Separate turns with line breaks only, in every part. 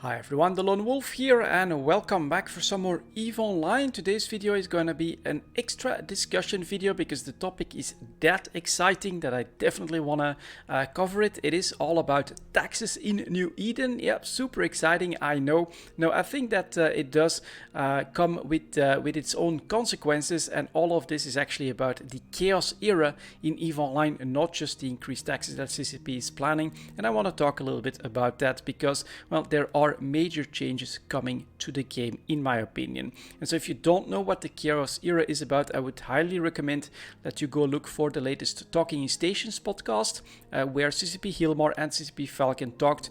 Hi everyone, delonewolf here and welcome back for some more EVE Online. Today's video is going to be an extra discussion video because the topic is that exciting that I definitely want to cover it. It is all about taxes in New Eden. Yep, super exciting, I know. No, I think that it does come with its own consequences, and all of this is actually about the chaos era in EVE Online, and not just the increased taxes that CCP is planning. And I want to talk a little bit about that because, well, there are major changes coming to the game, in my opinion. And so if you don't know what the chaos era is about, I would highly recommend that you go look for the latest Talking in Stations podcast, where CCP Hilmar and CCP Falcon talked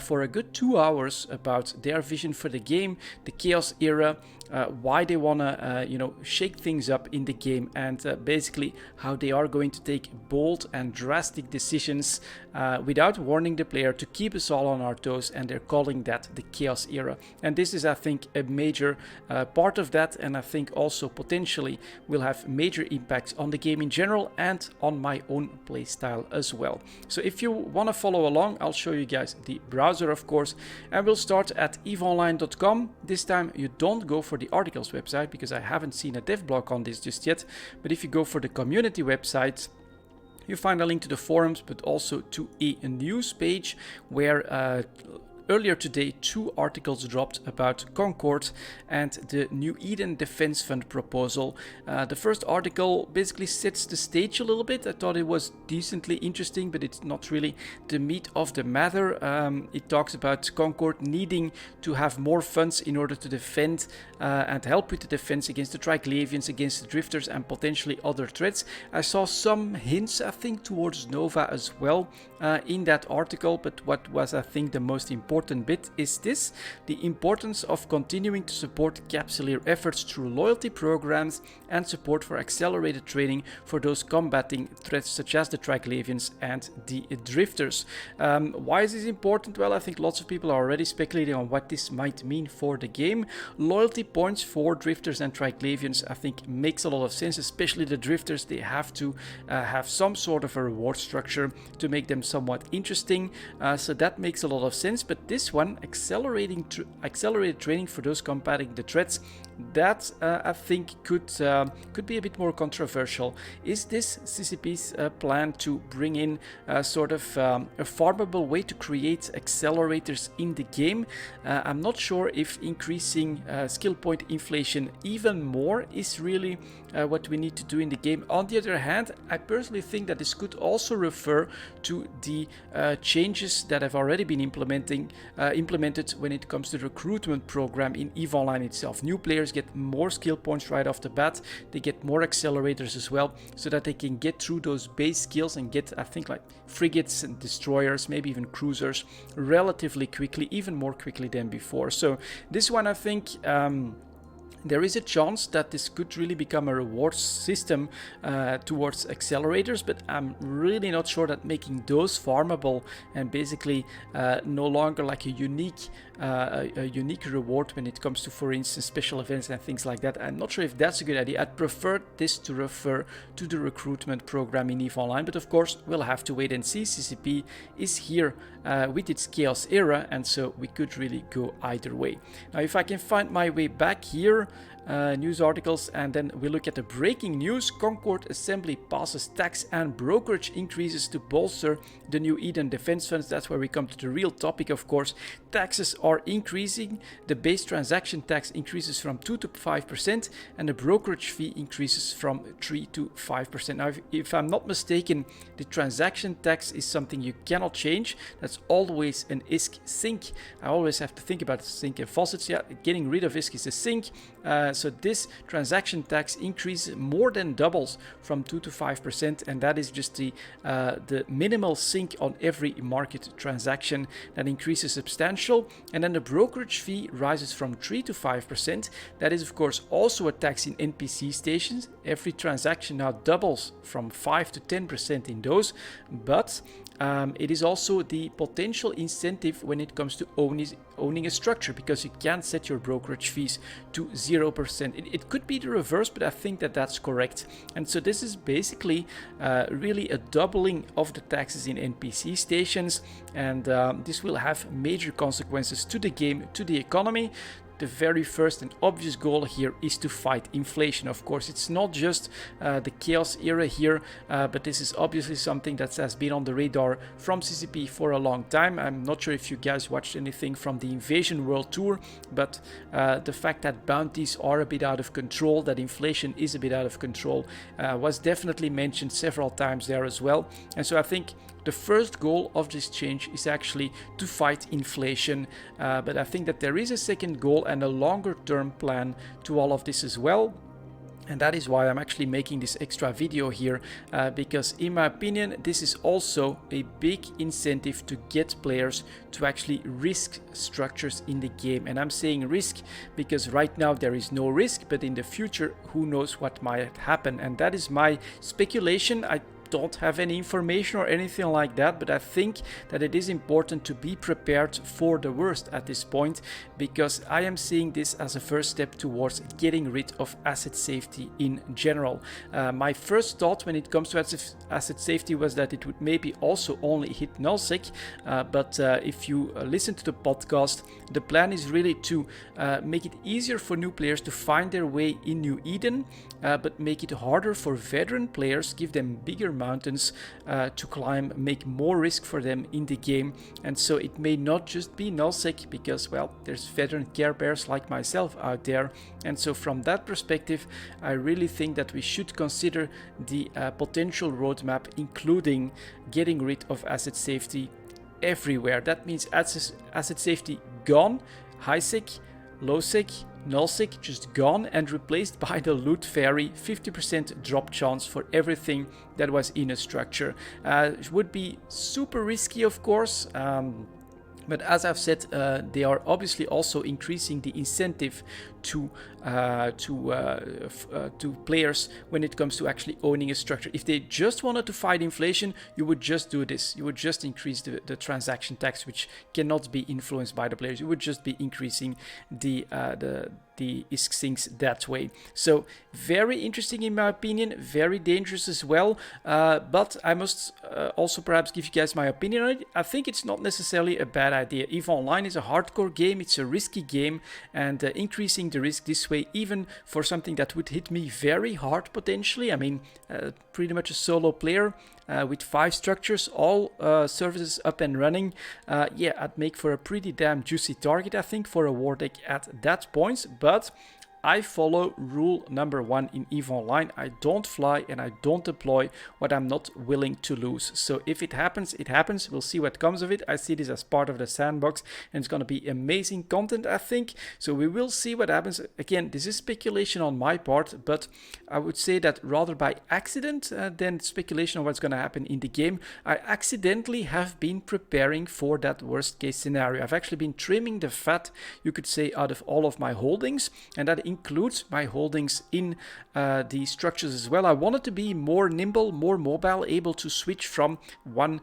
for a good 2 hours about their vision for the game, the chaos era, why they want to shake things up in the game, and basically how they are going to take bold and drastic decisions without warning the player to keep us all on our toes, and they're calling that the chaos era. And this is, I think, a major part of that, and I think also potentially will have major impacts on the game in general and on my own playstyle as well. So if you want to follow along, I'll show you guys the browser, of course, and we'll start at eveonline.com. This time you don't go for the articles website because I haven't seen a dev blog on this just yet, but if you go for the community website, you find a link to the forums, but also to a news page where earlier today, 2 articles dropped about Concord and the New Eden Defense Fund proposal. The first article basically sets the stage a little bit. I thought it was decently interesting, but it's not really the meat of the matter. It talks about Concord needing to have more funds in order to defend and help with the defense against the Triglavians, against the Drifters, and potentially other threats. I saw some hints, I think, towards Nova as well in that article, but what was, I think, the most important bit is this: the importance of continuing to support Capsuleer efforts through loyalty programs and support for accelerated training for those combating threats such as the Triglavians and the Drifters. Why is this important? Well, I think lots of people are already speculating on what this might mean for the game. Loyalty points for Drifters and Triglavians, I think, makes a lot of sense, especially the Drifters. They have to have some sort of a reward structure to make them somewhat interesting, so that makes a lot of sense. But this one, accelerated training for those combating the threats, that I think could be a bit more controversial. Is this CCP's plan to bring in sort of a farmable way to create accelerators in the game? I'm not sure if increasing skill point inflation even more is really what we need to do in the game. On the other hand, I personally think that this could also refer to the changes that have already been implemented when it comes to the recruitment program in EVE Online itself. New players get more skill points right off the bat. They get more accelerators as well, so that they can get through those base skills and get, I think, like frigates and destroyers, maybe even cruisers, relatively quickly, even more quickly than before. So this one, I think, there is a chance that this could really become a reward system towards accelerators, but I'm really not sure that making those farmable and basically no longer like a unique reward when it comes to, for instance, special events and things like that. I'm not sure if that's a good idea. I'd prefer this to refer to the recruitment program in EVE Online, but of course we'll have to wait and see. CCP is here with its chaos era, and so we could really go either way. Now, if I can find my way back here, news articles, and then we look at the breaking news. Concord Assembly passes tax and brokerage increases to bolster the New Eden Defense Funds. That's where we come to the real topic, of course. Taxes are increasing. The base transaction tax increases from 2 to 5%, and the brokerage fee increases from 3 to 5%. Now, if I'm not mistaken, the transaction tax is something you cannot change. That's always an ISK sink. I always have to think about sink and faucets. Yeah, getting rid of ISK is a sink. So this transaction tax increase more than doubles from 2 to 5%, and that is just the minimal sink on every market transaction. That increases substantial, and then the brokerage fee rises from 3 to 5%. That is, of course, also a tax in NPC stations. Every transaction now doubles from 5 to 10% in those, but it is also the potential incentive when it comes to owning a structure, because you can't set your brokerage fees to 0%. It could be the reverse, but I think that that's correct. And so this is basically really a doubling of the taxes in NPC stations, and this will have major consequences to the game, to the economy. The very first and obvious goal here is to fight inflation. Of course, it's not just the chaos era here, but this is obviously something that has been on the radar from CCP for a long time. I'm not sure if you guys watched anything from the Invasion World Tour, but the fact that bounties are a bit out of control, that inflation is a bit out of control, was definitely mentioned several times there as well. And so I think the first goal of this change is actually to fight inflation, but I think that there is a second goal and a longer term plan to all of this as well. And that is why I'm actually making this extra video here, because in my opinion, this is also a big incentive to get players to actually risk structures in the game. And I'm saying risk because right now there is no risk, but in the future, who knows what might happen. And that is my speculation. I don't have any information or anything like that, but I think that it is important to be prepared for the worst at this point, because I am seeing this as a first step towards getting rid of asset safety in general. My first thought when it comes to asset safety was that it would maybe also only hit nullsec, but if you listen to the podcast, the plan is really to make it easier for new players to find their way in New Eden, but make it harder for veteran players, give them bigger mountains to climb, make more risk for them in the game. And so it may not just be nullsec, because, well, there's veteran Care Bears like myself out there. And so from that perspective, I really think that we should consider the potential roadmap, including getting rid of asset safety everywhere. That means asset safety gone, high sec, low sec, nullsec just gone, and replaced by the loot fairy, 50% drop chance for everything that was in a structure. It would be super risky, of course, but as I've said, they are obviously also increasing the incentive to players when it comes to actually owning a structure. If they just wanted to fight inflation, you would just do this. You would just increase the transaction tax, which cannot be influenced by the players. You would just be increasing the ISK sinks that way. So very interesting in my opinion, very dangerous as well. But I must also perhaps give you guys my opinion on it. I think it's not necessarily a bad idea. EVE Online is a hardcore game, it's a risky game, and increasing the risk this way, even for something that would hit me very hard potentially. I mean, pretty much a solo player with 5 structures, all services up and running. Yeah, I'd make for a pretty damn juicy target, I think, for a war deck at that point. But I follow rule number 1 in EVE Online. I don't fly and I don't deploy what I'm not willing to lose. So if it happens, it happens. We'll see what comes of it. I see this as part of the sandbox, and it's going to be amazing content, I think. So we will see what happens. Again, this is speculation on my part, but I would say that rather by accident than speculation on what's going to happen in the game. I accidentally have been preparing for that worst case scenario. I've actually been trimming the fat, you could say, out of all of my holdings, and that includes my holdings in the structures as well. I wanted to be more nimble, more mobile, able to switch from one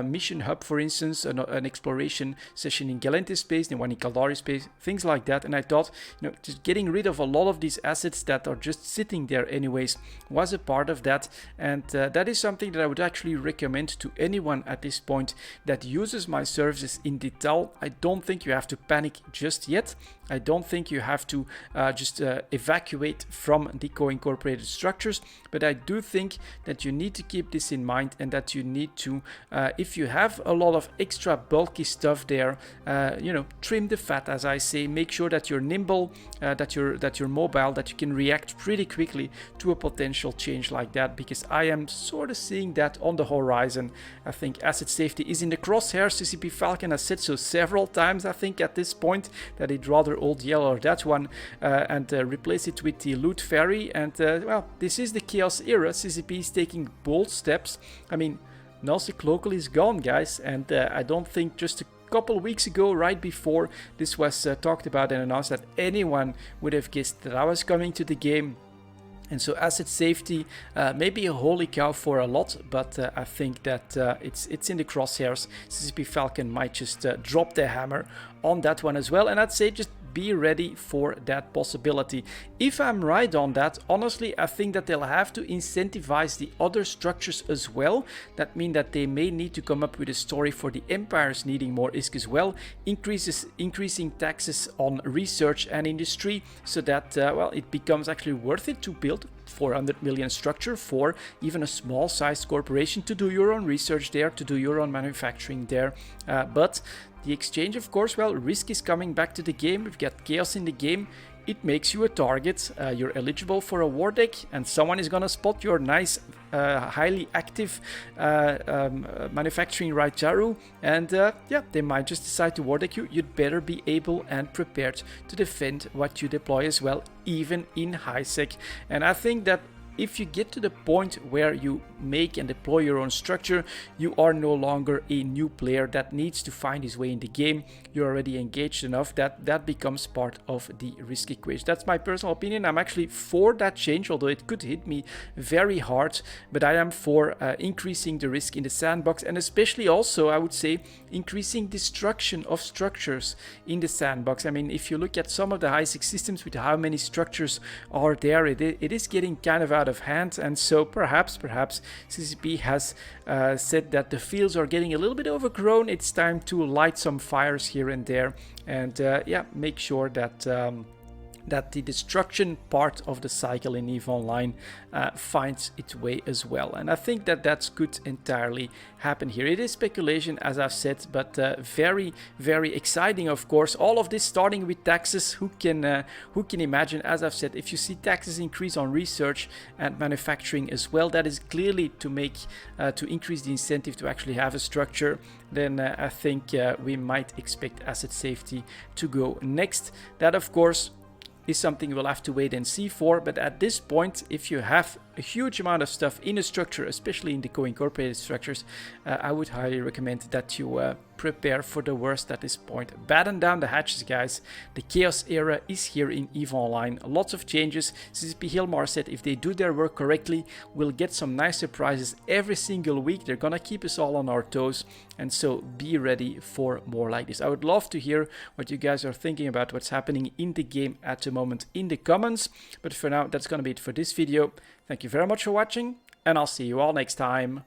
mission hub, for instance, an exploration session in Galente space, then one in Caldari space, things like that. And I thought, just getting rid of a lot of these assets that are just sitting there anyways was a part of that. And that is something that I would actually recommend to anyone at this point that uses my services in detail. I don't think you have to panic just yet. I don't think you have to just evacuate from the co-incorporated structures, but I do think that you need to keep this in mind, and that you need to, if you have a lot of extra bulky stuff there, trim the fat, as I say. Make sure that you're nimble, that you're mobile, that you can react pretty quickly to a potential change like that, because I am sort of seeing that on the horizon. I think asset safety is in the crosshairs. CCP Falcon has said so several times, I think, at this point, that he'd rather old yellow or that one and replace it with the loot fairy. And well, this is the chaos era. CCP is taking bold steps. I mean, nullsec local is gone, guys, and I don't think just a couple weeks ago, right before this was talked about and announced, that anyone would have guessed that I was coming to the game. And so asset safety may be a holy cow for a lot, but I think that it's in the crosshairs. CCP Falcon might just drop the hammer on that one as well. And I'd say just be ready for that possibility. If I'm right on that, honestly, I think that they'll have to incentivize the other structures as well. That means that they may need to come up with a story for the empires needing more ISK as well, increasing taxes on research and industry, so that well, it becomes actually worth it to build 400 million structure for even a small sized corporation to do your own research there, to do your own manufacturing there. But the exchange, of course, well, risk is coming back to the game. We've got chaos in the game. It makes you a target. You're eligible for a war deck, and someone is gonna spot your nice, highly active manufacturing right Jaru, and yeah, they might just decide to war deck you. You'd better be able and prepared to defend what you deploy as well, even in high sec. And I think that if you get to the point where you make and deploy your own structure, you are no longer a new player that needs to find his way in the game. You're already engaged enough that that becomes part of the risk equation. That's my personal opinion. I'm actually for that change, although it could hit me very hard, but I am for increasing the risk in the sandbox, and especially also, I would say, increasing destruction of structures in the sandbox. I mean, if you look at some of the high-sec systems with how many structures are there, it is getting kind of out of hand, and so perhaps CCP has said that the fields are getting a little bit overgrown. It's time to light some fires here and there, and yeah, make sure that that the destruction part of the cycle in EVE Online finds its way as well. And I think that that could entirely happen here. It is speculation, as I've said, but very, very exciting, of course. All of this starting with taxes. Who can imagine? As I've said, if you see taxes increase on research and manufacturing as well, that is clearly to make to increase the incentive to actually have a structure. Then I think we might expect asset safety to go next. That, of course, is something we'll have to wait and see for, but at this point, if you have a huge amount of stuff in a structure, especially in the co-incorporated structures, I would highly recommend that you prepare for the worst at this point. Batten down the hatches, guys. The chaos era is here in EVE Online. Lots of changes. CCP Hilmar said if they do their work correctly, we'll get some nice surprises every single week. They're gonna keep us all on our toes, and so be ready for more like this. I would love to hear what you guys are thinking about what's happening in the game at the moment in the comments, but for now, that's gonna be it for this video. Thank you very much for watching, and I'll see you all next time.